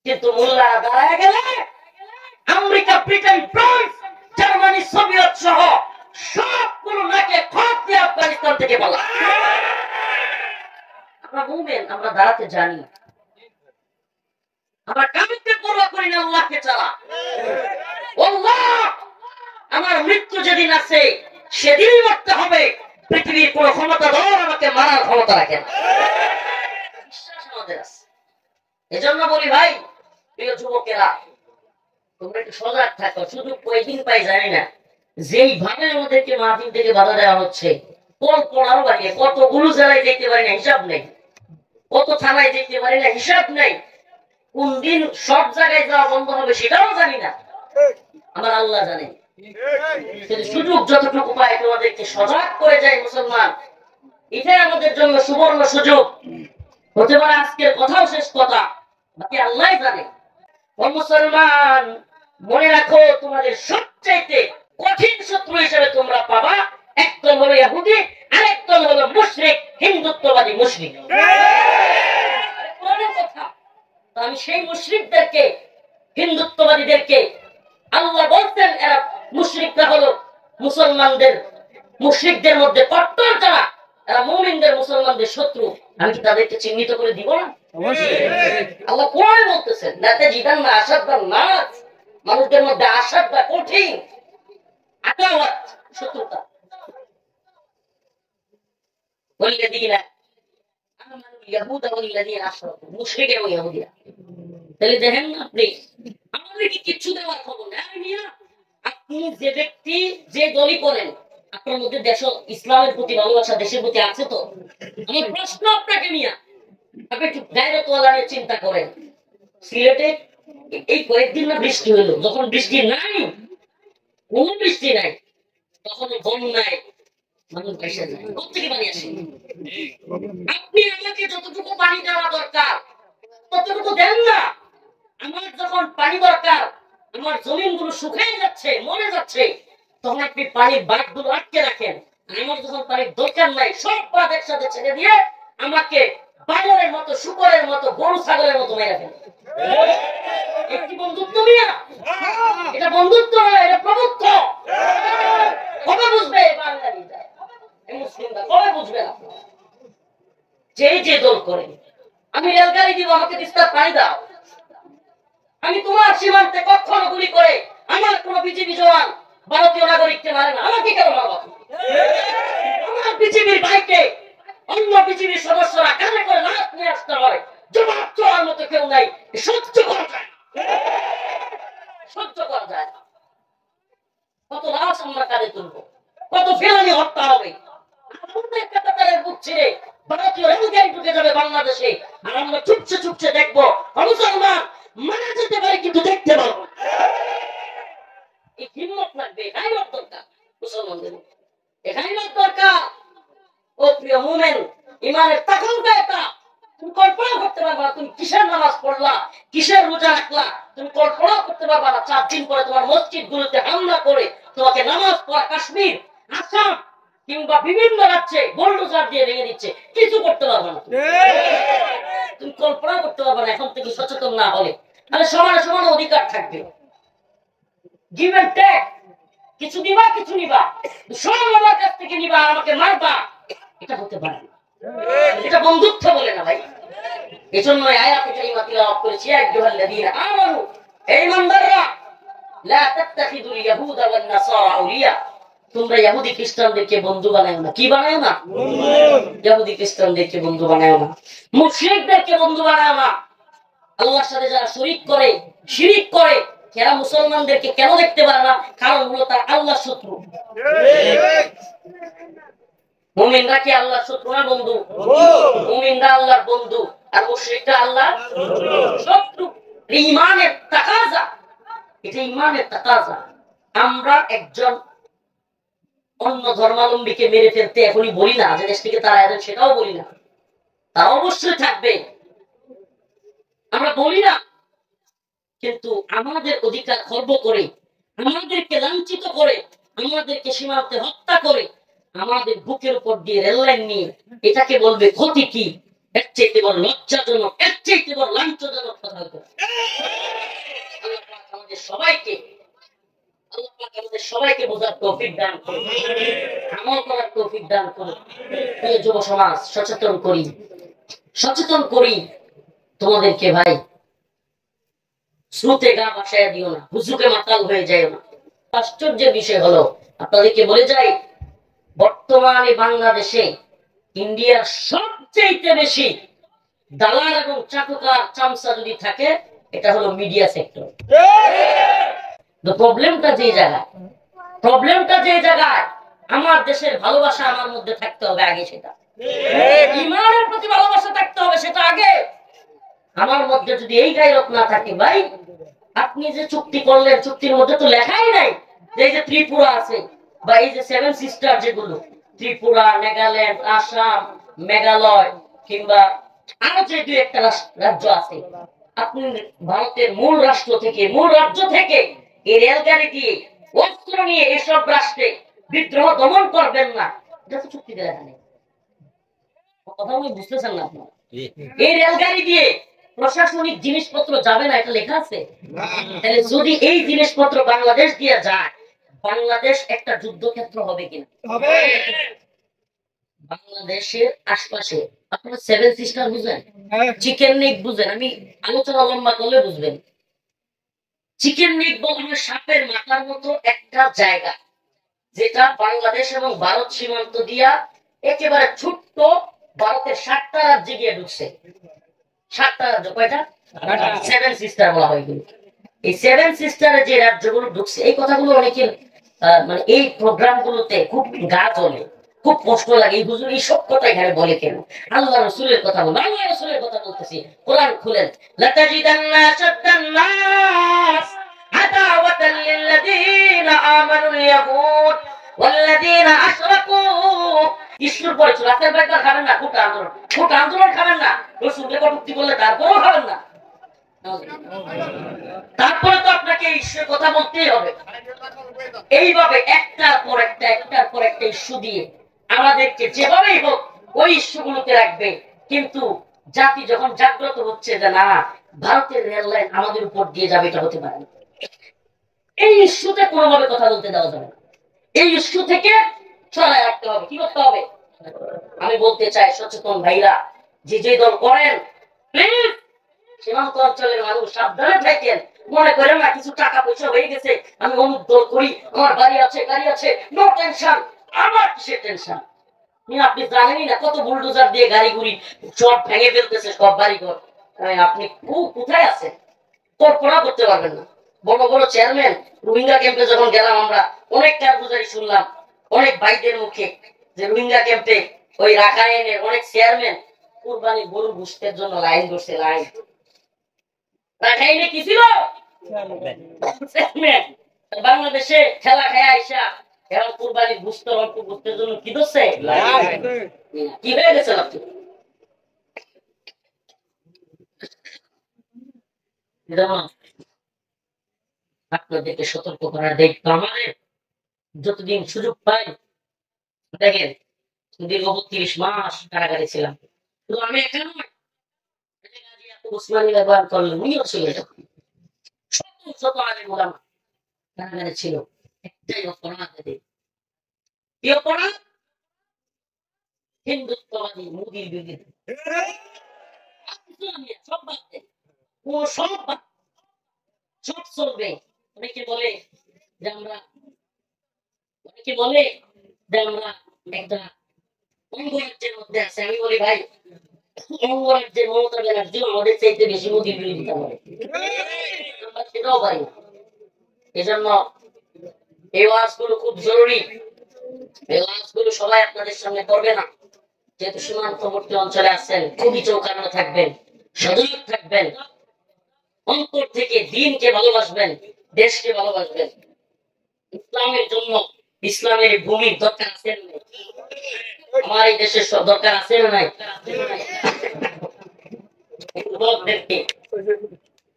কিন্তু মোল্লা দাঁড়ায় গেলে America, Britain, France, Germany, Soviet সহ সবগুলো নাকে খত দিয়ে আফগানিস্তান থেকে পালা। আমরা মুমিন, আমরা দাঁড়াতে জানি, আমরা কাউকে পরোয়া করি না, আল্লাহকে ছাড়া। আল্লাহ আমার মৃত্যু যেদিন আছে সেদিনই মরতে হবে, পৃথিবীর কোন ক্ষমতাধর আমাকে মারার ক্ষমতা রাখে না। বিশ্বাস আমাদের আছে। এজন্য বলি ভাই, প্রিয় যুবকেরা, তোমরা একটু সজাগ থাকো। শুধু কয়দিন পাই জানি না, যেই ভাবে আমাদেরকে মাহফিল থেকে বাধা দেওয়া হচ্ছে, কল্পনারও বাইরে। কতগুলো জেলায় যেতে পারি না, হিসাব নেই। কত থানায় যেতে পারি না, হিসাব নেই। কোন দিন সব জায়গায় যাওয়া বন্ধ হবে সেটাও জানি না, আমার আল্লাহ জানে। সুযোগ যতটুকু পাই তোমাদেরকে সজাগ করে যাই মুসলমান, এটাই আমাদের জন্য সুবর্ণ সুযোগ। হতে পারে আজকের কথাও শেষ কথা, বাকি আল্লাহ জানে। ও মুসলমান, মনে রাখো, তোমাদের সবচাইতে কঠিন শত্রু হিসেবে তোমরা পাবা একদল হলো ইহুদি, আরেকদল হলো মুশরিক, হিন্দুত্ববাদী মুশরিক। কথা, আমি সেই মুশরিকদেরকে, হিন্দুত্ববাদীদেরকে আল্লাহ বলতেন এরা মুশরিকরা হলো মুসলমানদের, মুশরিকদের মধ্যে কট্টর যারা, এরা মুমিনদের, মুসলমানদের শত্রু। আমি কি তাদেরকে চিহ্নিত করে দিব না? আল্লাহ কোরআনে বলতেছেন, নাতে জিদান না আসাদান নাস, মানুষদের মধ্যে আসাদটা কঠিন, আদাওয়াত, শত্রুতা। ওয়াল্লাযীনা আমানু ইয়াহুদা ওয়াল্লাযীনা আশরাকু, মুশরিক এবং ইহুদিরা। তাহলে দেখেন না আপনি, আমাদেরকে কিচ্ছু দেওয়ার খবর নেই। আপনি যে ব্যক্তি, যে দলই করেন, আপনার মধ্যে দেশ ইসলামের প্রতি ভালোবাসা, দেশের প্রতি আছে তো? আমার প্রশ্ন আপনাকে নিয়ে, আপনি একটু গায়রতওয়ালা নিয়ে চিন্তা করেন। সিলেটে এই কয়েকদিন না বৃষ্টি হলো, যখন বৃষ্টি নাই, কোন বৃষ্টি নাই, তখন বন্যায় মানুষ ভেসে যায়। কোথেকে পানি আসে? আপনি আমাকে যতটুকু পানি দেওয়া দরকার ততটুকু দেন না। আমার যখন পানি দরকার, আমার জমিনগুলো শুকিয়ে যাচ্ছে, মরে যাচ্ছে, তখন আপনি পানির বাঁধগুলো আটকে রাখেন। আমার যখন পানির দরকার নাই, সব বাঁধ একসাথে ছেড়ে দিয়ে আমাকে বানরের মতো, শুকরের মতো, গরু ছাগলের মতো মেরে ফেলেন। একটি বন্ধুত্ব মিয়া, এটা বন্ধুত্ব নয়, এটা প্রভুত্ব। কবে বুঝবে বাঙালি মুসলিমরা, কবে বুঝবে না? যে দল করে, আমি রেলগাড়ি দিব, আমাকে তিস্তার পানি দাও। আমি তোমার সীমান্তে কখনো গুলি করে আমার কোন বিজেপি জওয়ান ভারতীয় নাগরিককে মারে না, আমাকে কেন মারবা? আমার বিজেপির ভাইকে অন্য বিজেপির সদস্যরা কানে করে লাশ নিয়ে আসতে হয়, জবাব দেওয়ার মতো কেউ নাই। সহ্য করা যায় না, সহ্য করা যায় না। কত লাশ আমরা কাঁধে তুলবো, কত ফেলানি হত্যা হবে। ভারতীয় রেলগাড়ি ঢুকে যাবে বাংলাদেশে, আর আমরা চুপছে চুপছে দেখবো। মুসলমান মারা যেতে পারে, কিন্তু দেখতে পারবো। এই হিম্মত লাগবে, এখানে দরকার মুসলমানদের, এখানে দরকার। ও প্রিয় মুমিন, ইমানের তাকওয়া এটা তুমি কল্পনা করতে পারবা না। তুমি কিসের নামাজ পড়লা, কিসের রোজা রাখলা, তুমি কল্পনা করতে পারবা না। 4 দিন পরে তোমার মসজিদ গুলোতে হামলা করে তোমাকে নামাজ পড়া কাশ্মীর, আসাম কিংবা বিভিন্ন রাজ্যে বুলডোজার দিয়ে ভেঙে দিচ্ছে, কিছু করতে পারবা না। তুমি কল্পনা করতে পারবা না এখন থেকে সচেতন না হলে। তাহলে সমানে সমানে অধিকার থাকবে, গিভ এন্ড টেক, কিছু দিবা কিছু নিবা, সব আমার কাছ থেকে নিবা, আমাকে মারবা, এটা হতে পারে না। এটা বন্ধুত্ব বলে না ভাই। এজন্য আয়াতে কারিমা তিলাওয়াত করেছি, আইয়ুহাল্লাযীনা আমানু, হে ঈমানদাররা, লা তাত্তাখিযুল ইয়াহুদা ওয়ান নাসারা আউলিয়া, তোমরা ইহুদি খ্রিস্টানদেরকে বন্ধু বানায়ো না। কি বানায়ো না? ইহুদি খ্রিস্টানদেরকে বন্ধু বানায়ো না, মুশরিকদেরকে বন্ধু বানায়ো না। আল্লাহর সাথে যারা শরীক করে, শিরিক করে, এরা মুসলমানদেরকে কেন দেখতে পারে না? কারণ হলো তার আল্লাহর শত্রু। মুমিনরা কি আল্লাহর শত্রু না বন্ধু? মুমিনরা আল্লাহর বন্ধু, আর মুশরিকরা আল্লাহর শত্রু। ঈমানের তাকাজা, এটা ঈমানের তাকাজা। আমরা একজন অন্য ধর্মাবলম্বীকে মেরে ফেলতে এখনই বলি না যে দেশ থেকে তারা এলেন, সেটাও বলি না, তা অবশ্যই থাকবে, আমরা বলি না। কিন্তু আমাদের অধিকার খর্ব করে, আমাদেরকে লাঞ্ছিত করে, আমাদেরকে সীমান্তে হত্যা করে, আমাদের বুকের উপর দিয়ে রেললাইন নিয়ে, এটাকে বলবে ক্ষতি কি? এর চাইতে বড় লজ্জাজনক, এর চাইতে বড় লাঞ্ছনাজনক কথা হতো না। আল্লাহ পাক আমাদের সবাইকে, আল্লাহ পাক আমাদের সবাইকে বোঝার তৌফিক দান করুন, আমল করার তৌফিক দান করুন। প্রিয় যুব সমাজ, সচেতন করি, সচেতন করি তোমাদেরকে ভাই। স্রোতে গা ভাসাইয়া দিও না, হুজুকে মাতাল হয়ে যায় না। আশ্চর্যের বিষয় হলো, আপনাদেরকে বলে যাই, বর্তমানে বাংলাদেশে ইন্ডিয়ার সবচেয়ে বেশি দালাল এবং চাটুকার চামচা যদি থাকে, এটা হলো মিডিয়া সেক্টর। তো প্রবলেমটা যে জায়গায়, প্রবলেমটা যে জায়গায়, আমার দেশের ভালোবাসা আমার মধ্যে থাকতে হবে আগে, সেটা ইমানের প্রতি ভালোবাসা থাকতে হবে সেটা আগে। আমার মধ্যে যদি এই গায়রত না থাকে ভাই, আপনি যে চুক্তি করলেন, চুক্তির মধ্যে তো লেখাই নাই যে এই যে ত্রিপুরা আছে বা এই যে সেভেন সিস্টার, যেগুলো ত্রিপুরা, নাগাল্যান্ড, আসাম, মেঘালয় কিংবা আরো যে দুই একটা রাজ্য আছে, আপনি ভারতের মূল রাষ্ট্র থেকে, মূল রাজ্য থেকে এই রেলগাড়ি দিয়ে অস্ত্র নিয়ে এসব রাষ্ট্রে বিদ্রোহ দমন করবেন না, এটা তো চুক্তিতে লেখা নেই। কথা আমি বুঝতেছেন না আপনারা? এই রেলগাড়ি দিয়ে প্রশাসনিক জিনিসপত্র যাবে না, এটা লেখা আছে। তাহলে যদি এই জিনিসপত্র বাংলাদেশ দিয়ে যায়, বাংলাদেশ একটা যুদ্ধক্ষেত্র হবে কিনা? বাংলাদেশের আশপাশে আপনারা সেভেন সিস্টার বুঝেন, চিকেন নেক বুঝেন, আমি আলোচনা লম্বা করলে বুঝবেন। চিকেন নেক বলতে সাপের মাথার মতো একটা জায়গা, যেটা বাংলাদেশ এবং ভারত সীমান্ত দিয়া একেবারে ছোট্ট ভারতের 7টা রাজ্যে গিয়ে ঢুকছে। 7টা রাজ্য, কয়টা? সেভেন সিস্টার বলা হয়। এই সেভেন সিস্টারে যে রাজ্যগুলো ঢুকছে, এই কথাগুলো অনেকের মানে এই প্রোগ্রাম গুলোতে খুব গা জ্বলে, খুব কষ্ট লাগে। এই হুজুর এই সব কথা এখানে বলে কেন? আল্লাহ রসুলের কথা বলবো, আল্লাহ রসুলের কথা বলতেছি। কোরআন খুলেন, লাতাজিদান্না শাদ্দান নাস আদাওয়াতাল লিল্লাযীনা আমানুল ইয়াহুদ ওয়াল্লাযীনা আশরাকু। ইসুর পড়েছিল, রাতের বেলা খাবেন না, খুব আন্দোলন, খুব আন্দোলন খাবেন না, রসুলকে কটূক্তি করলে তারপরেও খাবেন না। তারপরে তো আপনাকে ঈশ্বরের কথা বলতেই হবে। এইভাবে একটার পর একটা, একটার পর একটা ইস্যু দিয়ে আমাদেরকে যেভাবেই হোক ওই ইস্যুগুলোতে রাখবে। কিন্তু জাতি যখন জাগ্রত হচ্ছে যে না, ভারতের রেল লাইন আমাদের উপর দিয়ে যাবে, এটা হতে পারে না, এই ইস্যুতে কোনোভাবে কথা বলতে দেওয়া যাবে না। এই ইস্যু থেকে সরাই রাখতে হবে। কি করতে হবে? আমি বলতে চাই, সচেতন ভাইরা যে যে দল করেন, প্লিজ সীমান্ত অঞ্চলের মানুষ সাবধানে থাকেন। মনে করেন না কিছু টাকা পয়সা হয়ে গেছে, আমি অমুক দল করি, আমার বাড়ি আছে, গাড়ি আছে, নো টেনশন। আমার কিসের টেনশন? আপনি জানেনই না কত বুলডোজার দিয়ে গাড়ি গুড়ি সব ভেঙে ফেলতেছে, সব বাড়িঘর। আপনি কোথায় আছেন? কল্পনা করতে পারবেন না। বড় বড় চেয়ারম্যান, রোহিঙ্গা ক্যাম্পে যখন গেলাম আমরা, অনেক কারগুজারি শুনলাম অনেক ভাইদের মুখে যে রোহিঙ্গা ক্যাম্পে ওই রাখাইনের অনেক চেয়ারম্যান কুরবানি গরু গোশতের জন্য লাইন করছে। লাইন রাখাইনে কি ছিল? বাংলাদেশে খেলা খেয়ে আইসা এখন কুরবানির গোশত, অল্প গোশতের জন্য কি করছে? কি হয়ে গেছে? আপনাদেরকে সতর্ক করার দায়িত্ব আমাদের। যতদিন সুযোগ পাই, দেখেন দীর্ঘ 32 মাস কারাগারে ছিলাম। শুধু আমি একা নয়, উসমানী ব্যবহার করলেন, উনিও ছিলেন। শত শত আলেম ওলামা কারাগারে ছিল। একটাই অপরাধ, কি অপরাধ? হিন্দুত্ববাদী মোদীর বিরুদ্ধে। সব বাদ দেন, সব বাদ, সব চলবে। অনেকে বলে যে আমরা, অনেকে বলে যে আমরা একটা অঙ্গরাজ্যের মধ্যে আছে। আমি বলি ভাই, অঙ্গরাজ্যের মমতা ব্যানার্জি আমাদের চাইতে বেশি মোদীর বিরোধিতা করে, আমরা সেটাও পারি না। এজন্য এই ওয়াজগুলো খুব জরুরি। এই ওয়াজগুলো সবাই আপনাদের সামনে করবে না। যেহেতু সীমান্তবর্তী অঞ্চলে আছেন, খুবই চৌকান্ন থাকবেন, সজাগ থাকবেন, অন্তর থেকে দিনকে ভালোবাসবেন, দেশকে ভালোবাসবেন। ইসলামের জন্য, ইসলামের ভূমির দরকার আছে না? আমার এই দেশের সব দরকার আছে না? নাই?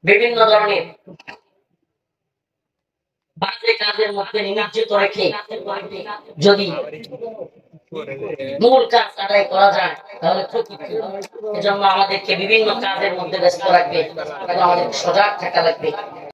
বিভিন্ন ধরনের বাজে কাজের মধ্যে নিমজ্জিত রেখে যদি মূল কাজ আদায় করা যায় তাহলে ক্ষতি কি? এজন্য আমাদেরকে বিভিন্ন কাজের মধ্যে ব্যস্ত রাখবে এবং আমাদের সজাগ থাকা লাগবে।